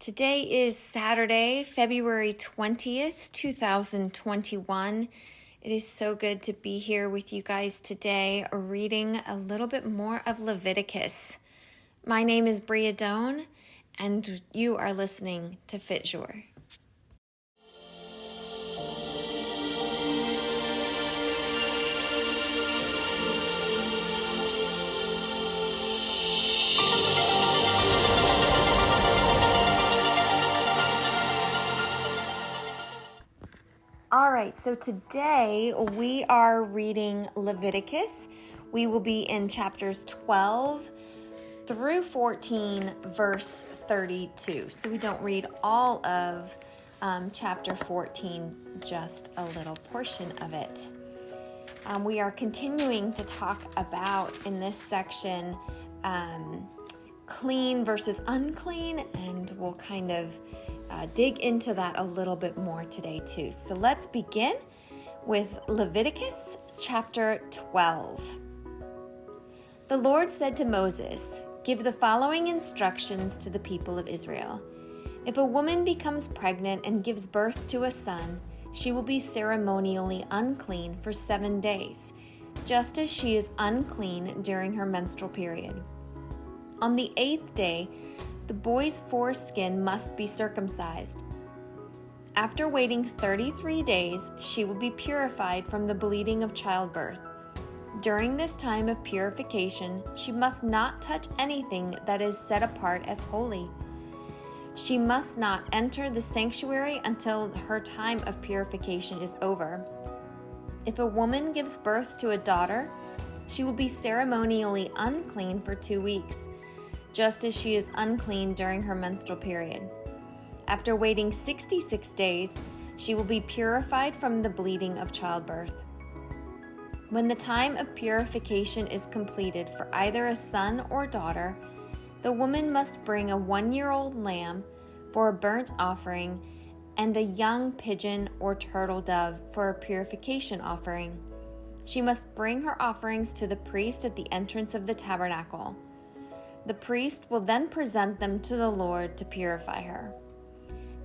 Today is Saturday, February 20th, 2021. It is so good to be here with you guys today, reading a little bit more of Leviticus. My name is Bria Doan, and you are listening to Fit Jour. All right, so today we are reading Leviticus. We will be in chapters 12 through 14, verse 32. So we don't read all of chapter 14, just a little portion of it. We are continuing to talk about, in this section, clean versus unclean, and we'll kind of dig into that a little bit more today too. So let's begin with Leviticus chapter 12. The Lord said to Moses, "Give the following instructions to the people of Israel. If a woman becomes pregnant and gives birth to a son, she will be ceremonially unclean for 7 days, just as she is unclean during her menstrual period. On the 8th day, the boy's foreskin must be circumcised. After waiting 33 days, she will be purified from the bleeding of childbirth. During this time of purification, she must not touch anything that is set apart as holy. She must not enter the sanctuary until her time of purification is over. If a woman gives birth to a daughter, she will be ceremonially unclean for 2 weeks, just as she is unclean during her menstrual period. After waiting 66 days, she will be purified from the bleeding of childbirth. When the time of purification is completed for either a son or daughter, the woman must bring a 1-year-old lamb for a burnt offering and a young pigeon or turtle dove for a purification offering. She must bring her offerings to the priest at the entrance of the tabernacle. The priest will then present them to the Lord to purify her.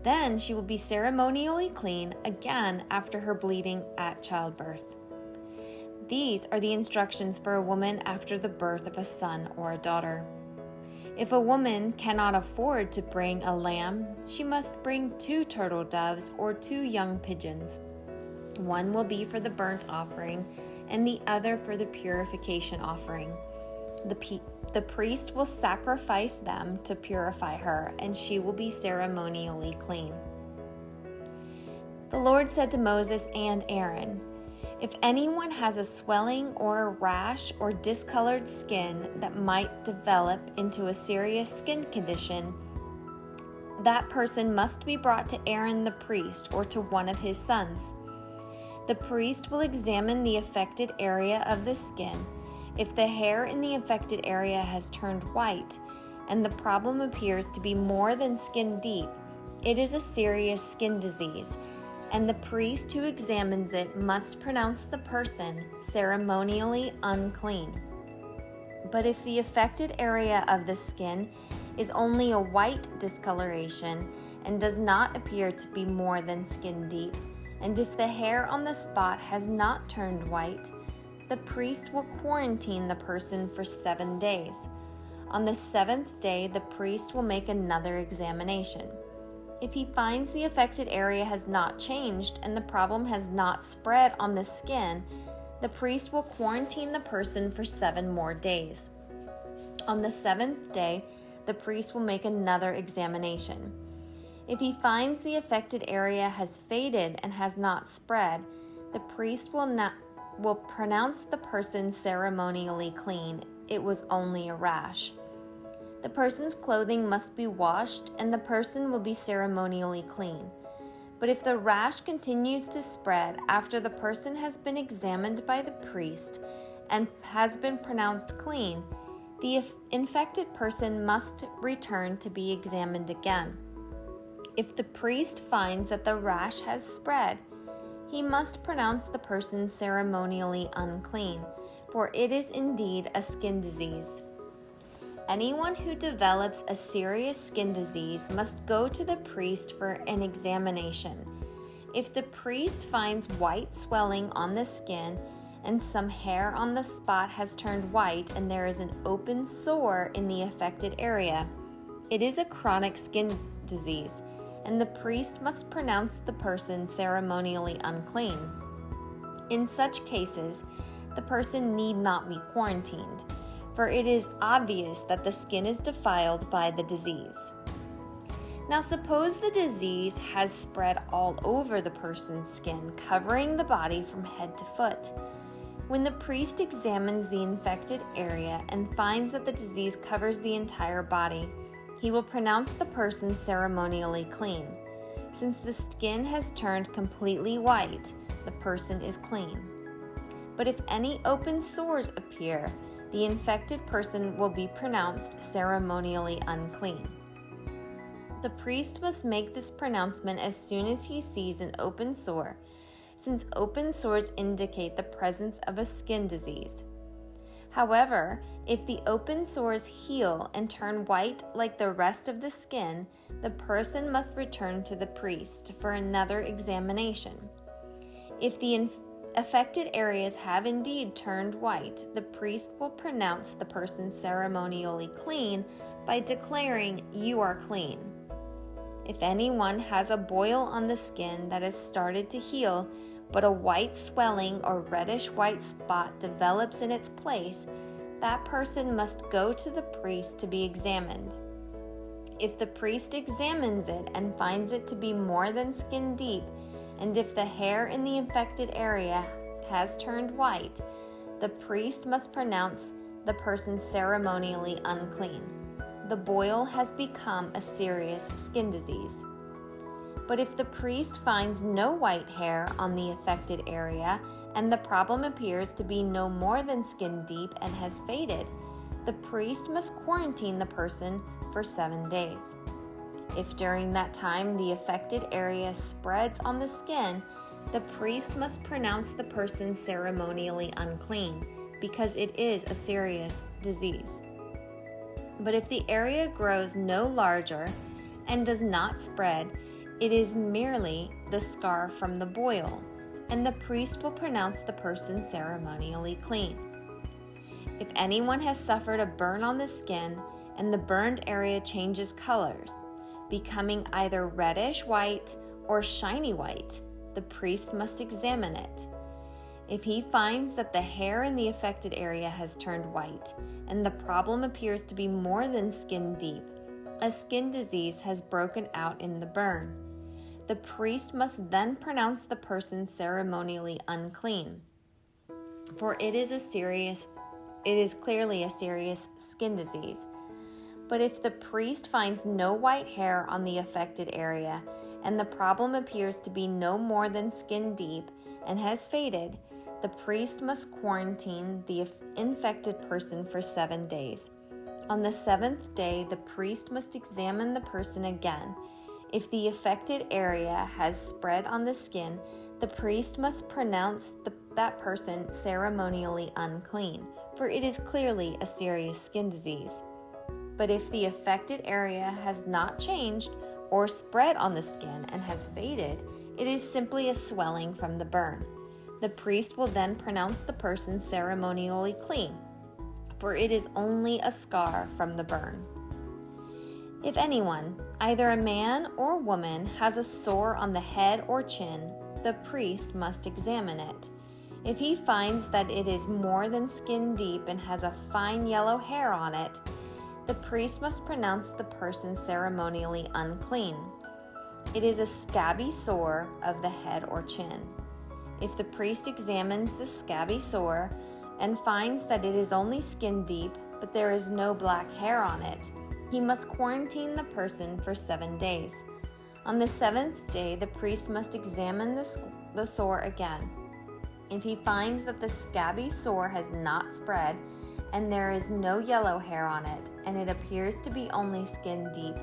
Then she will be ceremonially clean again after her bleeding at childbirth. These are the instructions for a woman after the birth of a son or a daughter. If a woman cannot afford to bring a lamb, she must bring 2 turtle doves or 2 young pigeons. One will be for the burnt offering and the other for the purification offering. The priest will sacrifice them to purify her, and she will be ceremonially clean. The Lord said to Moses and Aaron, "If anyone has a swelling or a rash or discolored skin that might develop into a serious skin condition, that person must be brought to Aaron the priest or to one of his sons. The priest will examine the affected area of the skin. If the hair in the affected area has turned white and the problem appears to be more than skin deep, it is a serious skin disease, and the priest who examines it must pronounce the person ceremonially unclean. But if the affected area of the skin is only a white discoloration and does not appear to be more than skin deep, and if the hair on the spot has not turned white, the priest will quarantine the person for 7 days. On the 7th day, the priest will make another examination. If he finds the affected area has not changed and the problem has not spread on the skin, the priest will quarantine the person for 7 more days. On the 7th day, the priest will make another examination. If he finds the affected area has faded and has not spread, the priest will pronounce the person ceremonially clean. It was only a rash. The person's clothing must be washed, and the person will be ceremonially clean. But if the rash continues to spread after the person has been examined by the priest and has been pronounced clean, the infected person must return to be examined again. If the priest finds that the rash has spread, he must pronounce the person ceremonially unclean, for it is indeed a skin disease. Anyone who develops a serious skin disease must go to the priest for an examination. If the priest finds white swelling on the skin and some hair on the spot has turned white and there is an open sore in the affected area, it is a chronic skin disease, and the priest must pronounce the person ceremonially unclean. In such cases, the person need not be quarantined, for it is obvious that the skin is defiled by the disease. Now suppose the disease has spread all over the person's skin, covering the body from head to foot. When the priest examines the infected area and finds that the disease covers the entire body, he will pronounce the person ceremonially clean. Since the skin has turned completely white, the person is clean. But if any open sores appear, the infected person will be pronounced ceremonially unclean. The priest must make this pronouncement as soon as he sees an open sore, since open sores indicate the presence of a skin disease. However, if the open sores heal and turn white like the rest of the skin, the person must return to the priest for another examination. If the affected areas have indeed turned white, the priest will pronounce the person ceremonially clean by declaring, "You are clean." If anyone has a boil on the skin that has started to heal, but a white swelling or reddish white spot develops in its place, that person must go to the priest to be examined. If the priest examines it and finds it to be more than skin deep, and if the hair in the infected area has turned white, the priest must pronounce the person ceremonially unclean. The boil has become a serious skin disease. But if the priest finds no white hair on the affected area and the problem appears to be no more than skin deep and has faded, the priest must quarantine the person for 7 days. If during that time the affected area spreads on the skin, the priest must pronounce the person ceremonially unclean, because it is a serious disease. But if the area grows no larger and does not spread, it is merely the scar from the boil, and the priest will pronounce the person ceremonially clean. If anyone has suffered a burn on the skin and the burned area changes colors, becoming either reddish white or shiny white, the priest must examine it. If he finds that the hair in the affected area has turned white and the problem appears to be more than skin deep, a skin disease has broken out in the burn. The priest must then pronounce the person ceremonially unclean, for it is clearly a serious skin disease. But if the priest finds no white hair on the affected area and the problem appears to be no more than skin deep and has faded, the priest must quarantine the infected person for 7 days. On the 7th day, the priest must examine the person again. If the affected area has spread on the skin, the priest must pronounce that person ceremonially unclean, for it is clearly a serious skin disease. But if the affected area has not changed or spread on the skin and has faded, it is simply a swelling from the burn. The priest will then pronounce the person ceremonially clean, for it is only a scar from the burn. If anyone, either a man or woman, has a sore on the head or chin, the priest must examine it. If he finds that it is more than skin deep and has a fine yellow hair on it, the priest must pronounce the person ceremonially unclean. It is a scabby sore of the head or chin. If the priest examines the scabby sore and finds that it is only skin deep, but there is no black hair on it, he must quarantine the person for 7 days. On the 7th day, the priest must examine the sore again. If he finds that the scabby sore has not spread and there is no yellow hair on it, and it appears to be only skin deep,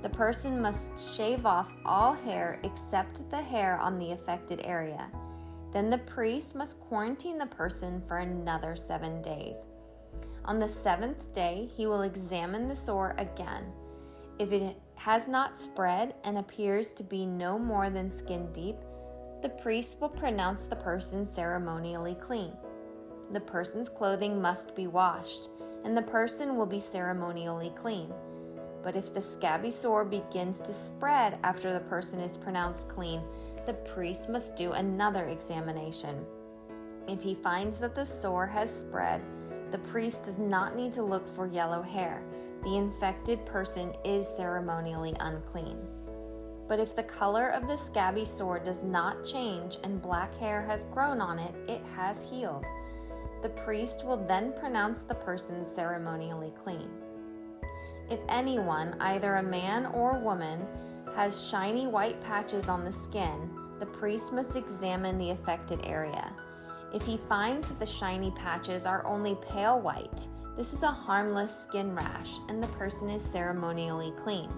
the person must shave off all hair except the hair on the affected area. Then the priest must quarantine the person for another 7 days. On the 7th day, he will examine the sore again. If it has not spread and appears to be no more than skin deep, the priest will pronounce the person ceremonially clean. The person's clothing must be washed, and the person will be ceremonially clean. But if the scabby sore begins to spread after the person is pronounced clean, the priest must do another examination. If he finds that the sore has spread, the priest does not need to look for yellow hair. The infected person is ceremonially unclean. But if the color of the scabby sore does not change and black hair has grown on it, it has healed. The priest will then pronounce the person ceremonially clean. If anyone, either a man or woman, has shiny white patches on the skin, the priest must examine the affected area. If he finds that the shiny patches are only pale white, this is a harmless skin rash, and the person is ceremonially clean.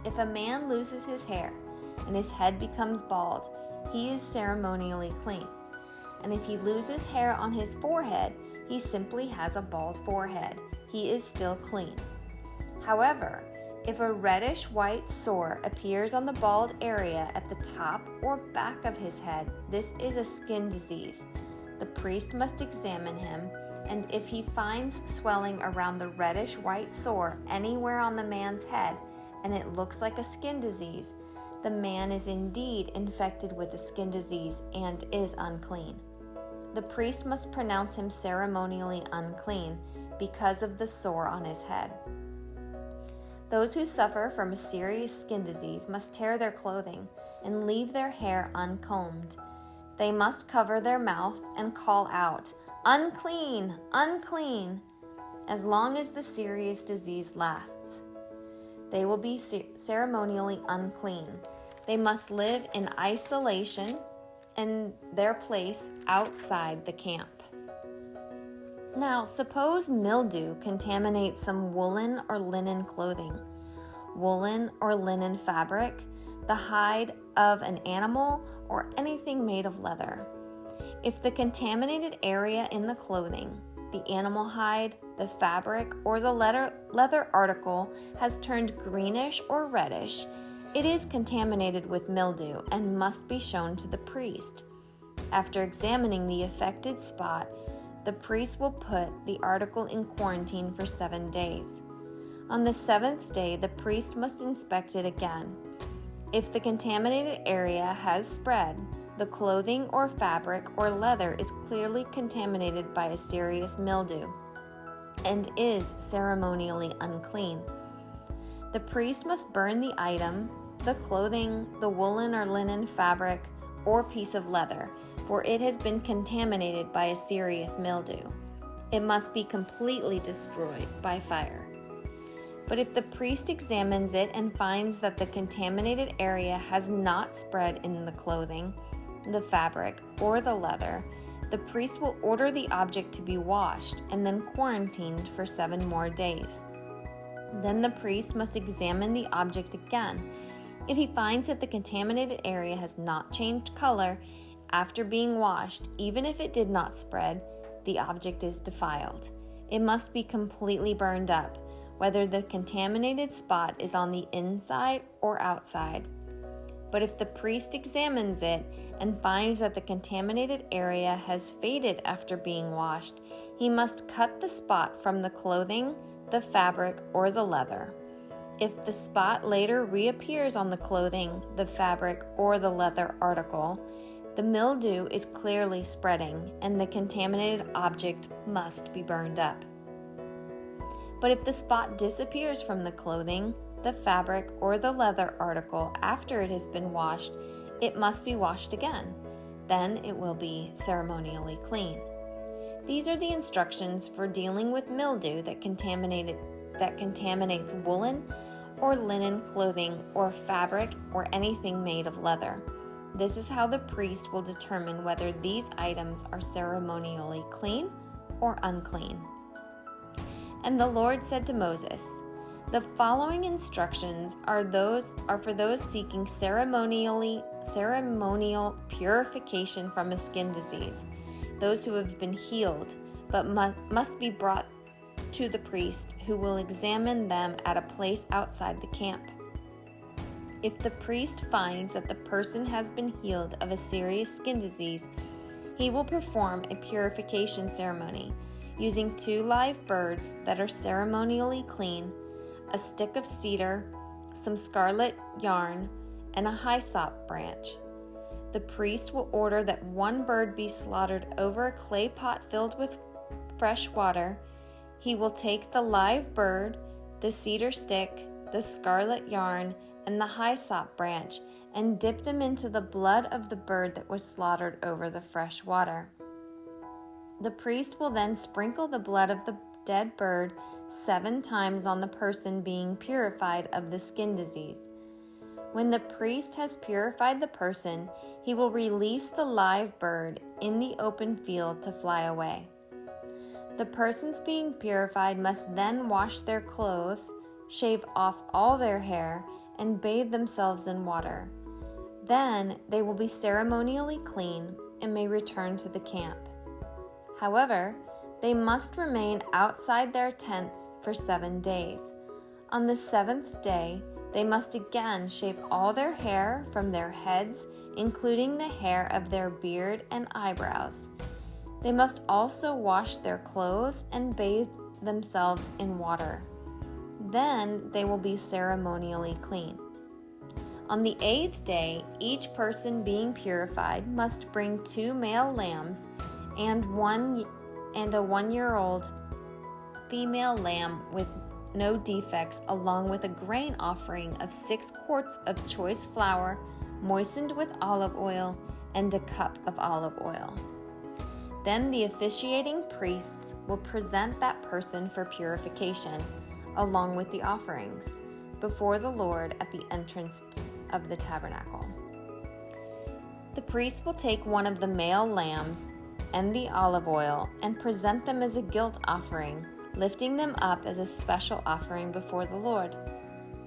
If a man loses his hair and his head becomes bald, he is ceremonially clean. And if he loses hair on his forehead, he simply has a bald forehead. He is still clean. However, if a reddish white sore appears on the bald area at the top or back of his head, this is a skin disease. The priest must examine him, and if he finds swelling around the reddish white sore anywhere on the man's head, and it looks like a skin disease, the man is indeed infected with a skin disease and is unclean. The priest must pronounce him ceremonially unclean because of the sore on his head. Those who suffer from a serious skin disease must tear their clothing and leave their hair uncombed. They must cover their mouth and call out, "Unclean, unclean," as long as the serious disease lasts. They will be ceremonially unclean. They must live in isolation in their place outside the camp. Now, suppose mildew contaminates some woolen or linen clothing, woolen or linen fabric, the hide of an animal, or anything made of leather. If the contaminated area in the clothing, the animal hide, the fabric, or the leather article has turned greenish or reddish, it is contaminated with mildew and must be shown to the priest. After examining the affected spot, the priest will put the article in quarantine for 7 days. On the 7th day, the priest must inspect it again. If the contaminated area has spread, the clothing or fabric or leather is clearly contaminated by a serious mildew and is ceremonially unclean. The priest must burn the item, the clothing, the woolen or linen fabric, or piece of leather, for it has been contaminated by a serious mildew. It must be completely destroyed by fire. But if the priest examines it and finds that the contaminated area has not spread in the clothing, the fabric, or the leather, the priest will order the object to be washed and then quarantined for 7 more days. Then the priest must examine the object again. If he finds that the contaminated area has not changed color after being washed, even if it did not spread, the object is defiled. It must be completely burned up, whether the contaminated spot is on the inside or outside. But if the priest examines it and finds that the contaminated area has faded after being washed, he must cut the spot from the clothing, the fabric, or the leather. If the spot later reappears on the clothing, the fabric, or the leather article, the mildew is clearly spreading and the contaminated object must be burned up. But if the spot disappears from the clothing, the fabric, or the leather article after it has been washed, it must be washed again. Then it will be ceremonially clean. These are the instructions for dealing with mildew that contaminates woolen or linen clothing or fabric or anything made of leather. This is how the priest will determine whether these items are ceremonially clean or unclean. And the Lord said to Moses, "The following instructions are for those seeking ceremonial purification from a skin disease, those who have been healed, but must be brought to the priest, who will examine them at a place outside the camp. If the priest finds that the person has been healed of a serious skin disease, he will perform a purification ceremony using 2 live birds that are ceremonially clean, a stick of cedar, some scarlet yarn, and a hyssop branch. The priest will order that 1 bird be slaughtered over a clay pot filled with fresh water. He will take the live bird, the cedar stick, the scarlet yarn, and the hyssop branch, and dip them into the blood of the bird that was slaughtered over the fresh water. The priest will then sprinkle the blood of the dead bird 7 times on the person being purified of the skin disease. When the priest has purified the person, he will release the live bird in the open field to fly away. The persons being purified must then wash their clothes, shave off all their hair, and bathe themselves in water. Then they will be ceremonially clean and may return to the camp. However, they must remain outside their tents for 7 days. On the 7th day, they must again shave all their hair from their heads, including the hair of their beard and eyebrows. They must also wash their clothes and bathe themselves in water. Then they will be ceremonially clean. On the 8th day, each person being purified must bring 2 male lambs and a 1-year-old female lamb with no defects, along with a grain offering of 6 quarts of choice flour moistened with olive oil and a cup of olive oil. Then the officiating priests will present that person for purification, along with the offerings, before the Lord at the entrance of the tabernacle. The priest will take one of the male lambs and the olive oil and present them as a guilt offering, lifting them up as a special offering before the Lord.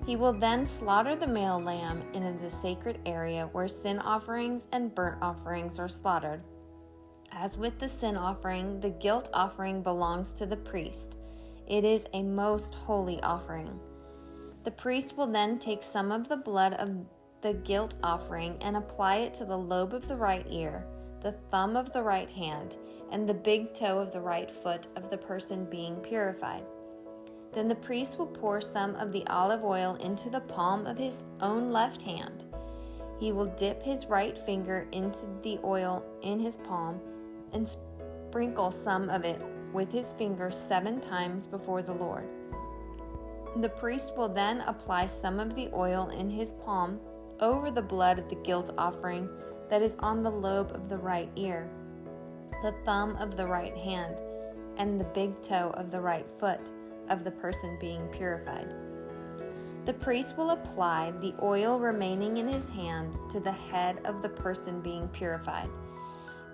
He will then slaughter the male lamb in the sacred area where sin offerings and burnt offerings are slaughtered. As with the sin offering, the guilt offering belongs to the priest. It is a most holy offering. The priest will then take some of the blood of the guilt offering and apply it to the lobe of the right ear, the thumb of the right hand, and the big toe of the right foot of the person being purified. Then the priest will pour some of the olive oil into the palm of his own left hand. He will dip his right finger into the oil in his palm and sprinkle some of it with his finger 7 times before the Lord. The priest will then apply some of the oil in his palm over the blood of the guilt offering that is on the lobe of the right ear, the thumb of the right hand, and the big toe of the right foot of the person being purified. The priest will apply the oil remaining in his hand to the head of the person being purified.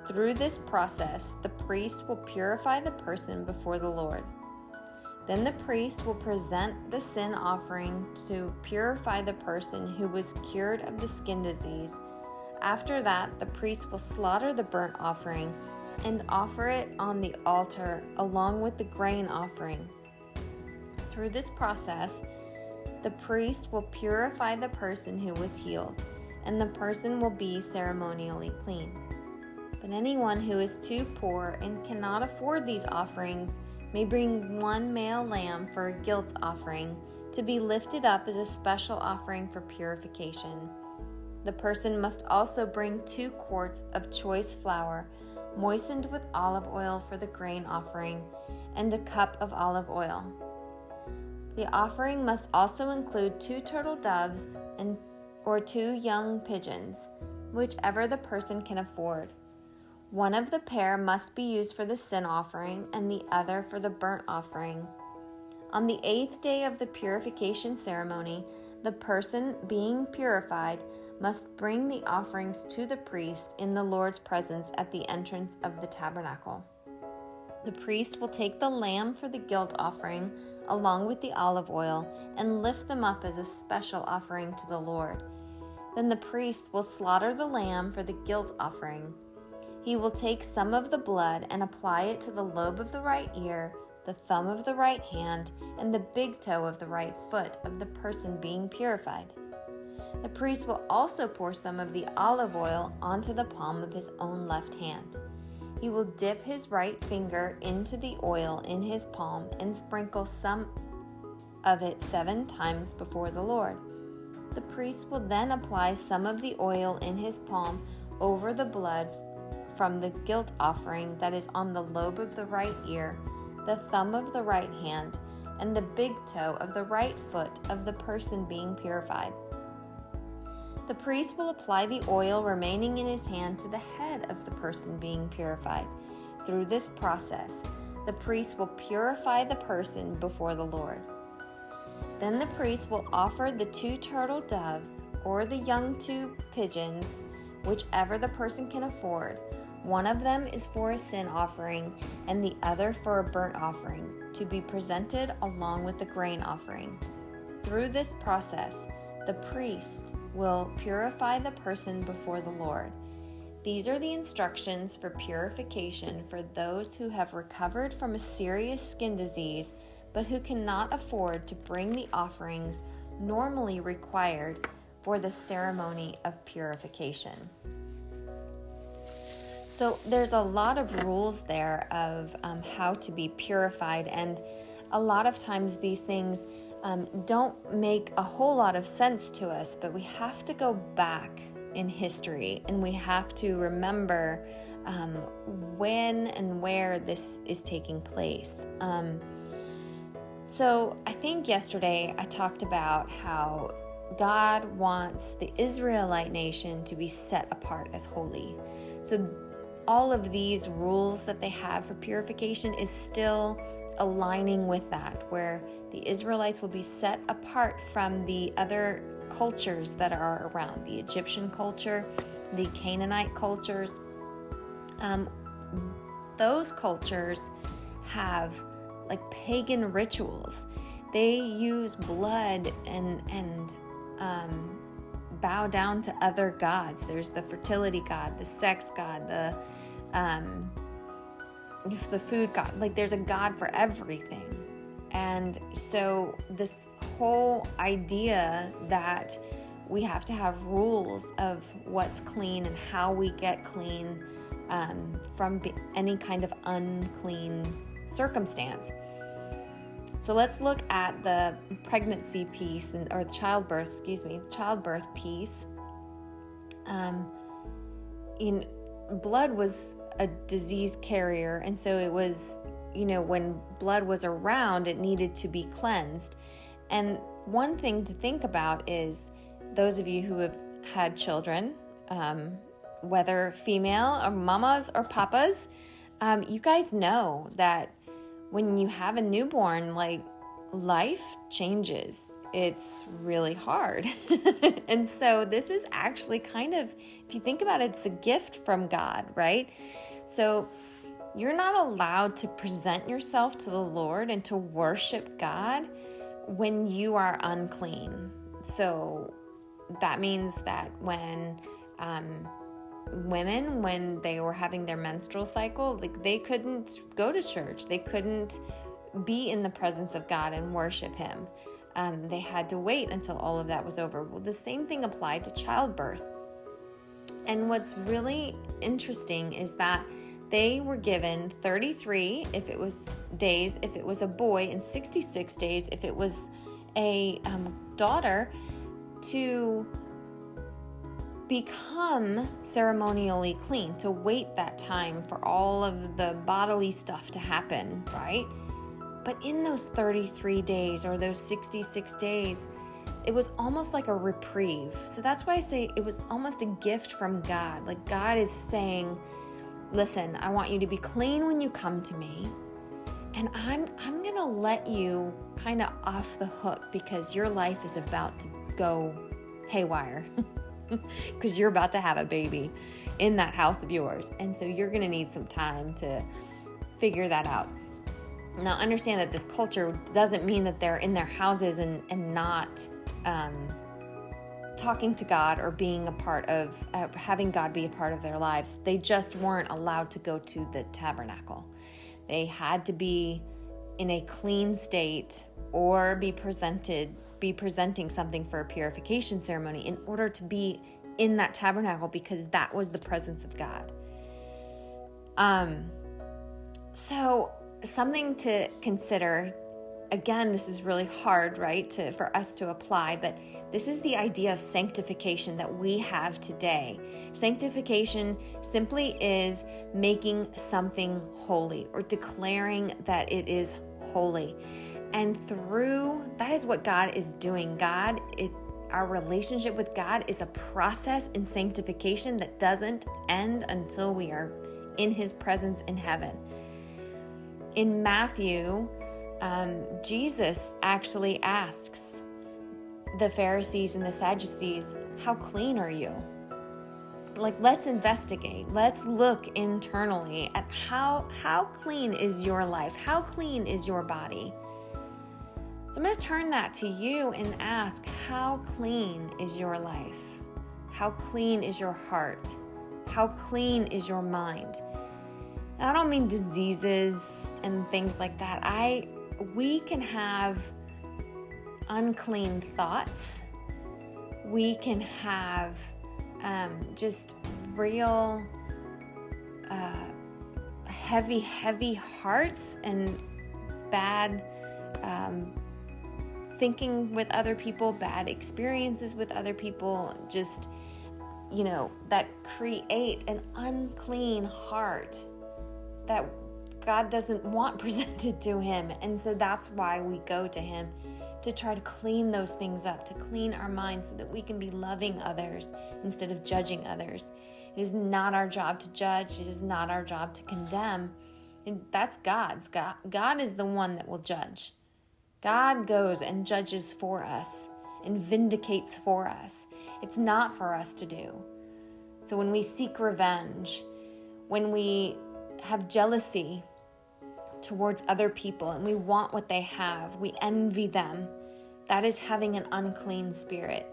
Through this process, the priest will purify the person before the Lord. Then the priest will present the sin offering to purify the person who was cured of the skin disease. After that, the priest will slaughter the burnt offering and offer it on the altar along with the grain offering. Through this process, the priest will purify the person who was healed, and the person will be ceremonially clean. But anyone who is too poor and cannot afford these offerings may bring 1 male lamb for a guilt offering to be lifted up as a special offering for purification. The person must also bring 2 quarts of choice flour moistened with olive oil for the grain offering and a cup of olive oil. The offering must also include 2 turtle doves or 2 young pigeons, whichever the person can afford. One of the pair must be used for the sin offering and the other for the burnt offering. On the 8th day of the purification ceremony, the person being purified must bring the offerings to the priest in the Lord's presence at the entrance of the tabernacle. The priest will take the lamb for the guilt offering along with the olive oil and lift them up as a special offering to the Lord. Then the priest will slaughter the lamb for the guilt offering. He will take some of the blood and apply it to the lobe of the right ear, the thumb of the right hand, and the big toe of the right foot of the person being purified. The priest will also pour some of the olive oil onto the palm of his own left hand. He will dip his right finger into the oil in his palm and sprinkle some of it 7 times before the Lord. The priest will then apply some of the oil in his palm over the blood from the guilt offering that is on the lobe of the right ear, the thumb of the right hand, and the big toe of the right foot of the person being purified. The priest will apply the oil remaining in his hand to the head of the person being purified. Through this process, the priest will purify the person before the Lord. Then the priest will offer the 2 turtle doves or the young 2 pigeons, whichever the person can afford. One of them is for a sin offering and the other for a burnt offering, to be presented along with the grain offering. Through this process, the priest will purify the person before the Lord. These are the instructions for purification for those who have recovered from a serious skin disease, but who cannot afford to bring the offerings normally required for the ceremony of purification. So there's a lot of rules there of how to be purified, and a lot of times these things don't make a whole lot of sense to us, but we have to go back in history and we have to remember when and where this is taking place. So I think yesterday I talked about how God wants the Israelite nation to be set apart as holy. So all of these rules that they have for purification is still aligning with that, where the Israelites will be set apart from the other cultures that are around, the Egyptian culture, the Canaanite cultures. Those cultures have like pagan rituals. They use blood and bow down to other gods. There's the fertility god, the sex god, the food god. Like there's a god for everything. And so this whole idea that we have to have rules of what's clean and how we get clean from any kind of unclean circumstance. So let's look at the pregnancy piece, or the childbirth piece. Blood was a disease carrier, and so it was, when blood was around, it needed to be cleansed. And one thing to think about is those of you who have had children, whether female or mamas or papas, you guys know that when you have a newborn, like, life changes. It's really hard. And so this is actually kind of, if you think about it, it's a gift from God, right? So you're not allowed to present yourself to the Lord and to worship God when you are unclean. So that means that when women, when they were having their menstrual cycle, like, they couldn't go to church. They couldn't be in the presence of God and worship Him. They had to wait until all of that was over. Well, the same thing applied to childbirth. And what's really interesting is that they were given 33 if it was days if it was a boy, and 66 days if it was a daughter, to become ceremonially clean, to wait that time for all of the bodily stuff to happen, right? But in those 33 days or those 66 days, it was almost like a reprieve. So that's why I say it was almost a gift from God. Like, God is saying, listen, I want you to be clean when you come to me, and I'm going to let you kind of off the hook because your life is about to go haywire because you're about to have a baby in that house of yours. And so you're going to need some time to figure that out. Now, understand that this culture doesn't mean that they're in their houses and not talking to God or being a part of, having God be a part of their lives. They just weren't allowed to go to the tabernacle. They had to be in a clean state or be presenting something for a purification ceremony in order to be in that tabernacle, because that was the presence of God. So something to consider. Again, this is really hard, right, for us to apply, but this is the idea of sanctification that we have today. Sanctification simply is making something holy or declaring that it is holy. And that is what God is doing. Our relationship with God is a process in sanctification that doesn't end until we are in His presence in heaven. In Matthew, Jesus actually asks the Pharisees and the Sadducees, how clean are you? Let's investigate. Let's look internally at how clean is your life? How clean is your body? So I'm going to turn that to you and ask, how clean is your life? How clean is your heart? How clean is your mind? And I don't mean diseases and things like that. We can have unclean thoughts. We can have just real heavy hearts and bad thinking with other people, bad experiences with other people, just, that create an unclean heart that God doesn't want presented to Him. And so that's why we go to Him, to try to clean those things up, to clean our minds so that we can be loving others instead of judging others. It is not our job to judge. It is not our job to condemn. And that's God's. God is the one that will judge. God goes and judges for us and vindicates for us. It's not for us to do. So when we seek revenge, when we have jealousy towards other people and we want what they have, we envy them, that is having an unclean spirit.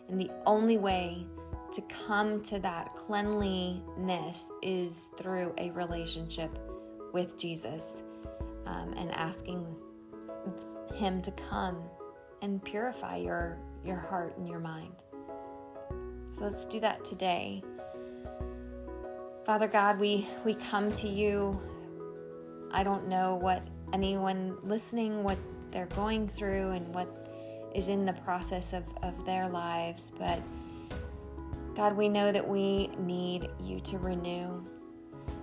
And the only way to come to that cleanliness is through a relationship with Jesus, and asking Him to come and purify your heart and your mind. So let's do that today. Father God, we come to You. I don't know what anyone listening, what they're going through and what is in the process of their lives, but God, we know that we need You to renew.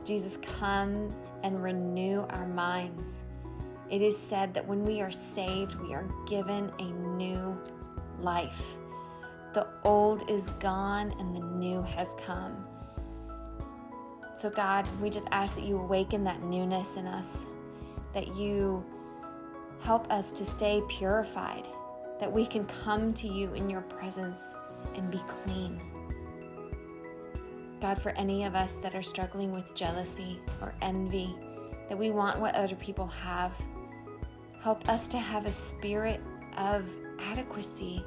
Jesus, come and renew our minds. It is said that when we are saved, we are given a new life. The old is gone and the new has come. So God, we just ask that You awaken that newness in us, that You help us to stay purified, that we can come to You in Your presence and be clean. God, for any of us that are struggling with jealousy or envy, that we want what other people have, help us to have a spirit of adequacy,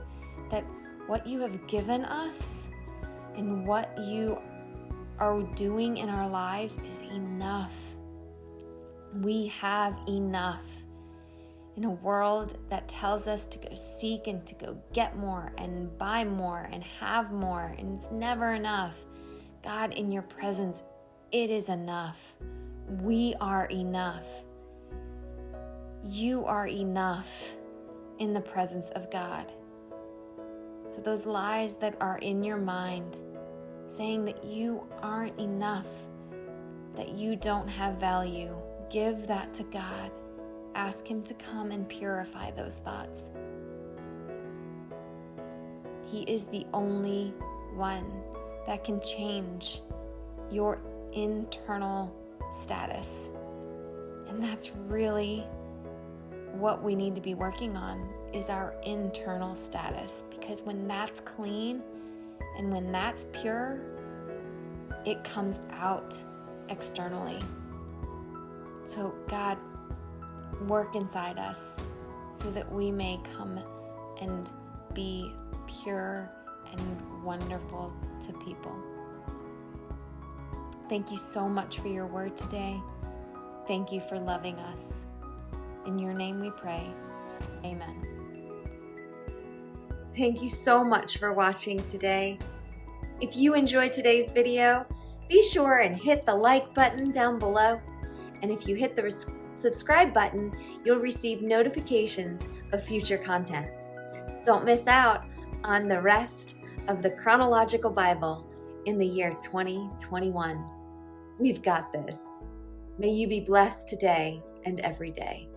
that what You have given us and what You are doing in our lives is enough. We have enough. In a world that tells us to go seek and to go get more and buy more and have more, and it's never enough, God, in Your presence, it is enough. We are enough. You are enough in the presence of God. So those lies that are in your mind, saying that you aren't enough, that you don't have value, give that to God. Ask Him to come and purify those thoughts. He is the only one that can change your internal status. And that's really what we need to be working on, is our internal status. Because when that's clean and when that's pure, it comes out externally. So God, work inside us so that we may come and be pure and wonderful to people. Thank you so much for your word today. Thank you for loving us. In your name we pray. Amen. Thank you so much for watching today. If you enjoyed today's video, be sure and hit the like button down below. And if you hit the subscribe button, you'll receive notifications of future content. Don't miss out on the rest of the Chronological Bible in the year 2021. We've got this. May you be blessed today and every day.